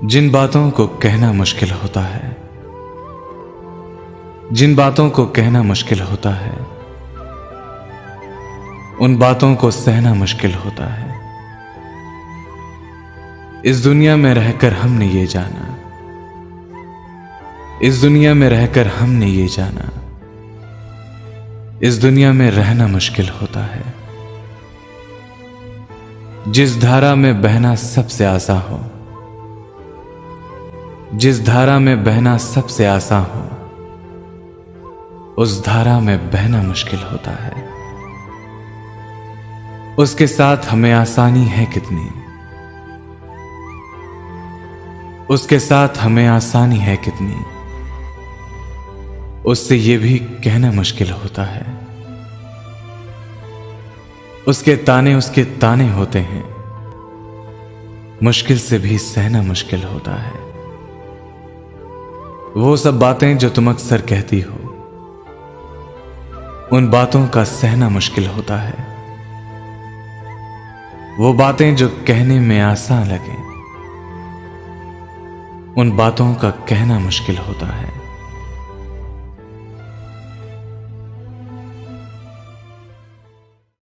जिन बातों को कहना मुश्किल होता है, जिन बातों को कहना मुश्किल होता है, उन बातों को सहना मुश्किल होता है। इस दुनिया में रहकर हमने ये जाना, इस दुनिया में रहकर हमने ये जाना, इस दुनिया में रहना मुश्किल होता है। जिस धारा में बहना सबसे आसान हो, जिस धारा में बहना सबसे आसान हो, उस धारा में बहना मुश्किल होता है। उसके साथ हमें आसानी है कितनी, उसके साथ हमें आसानी है कितनी, उससे ये भी कहना मुश्किल होता है। उसके ताने होते हैं, मुश्किल से भी सहना मुश्किल होता है। वो सब बातें जो तुम अक्सर कहती हो, उन बातों का सहना मुश्किल होता है। वो बातें जो कहने में आसान लगे, उन बातों का कहना मुश्किल होता है।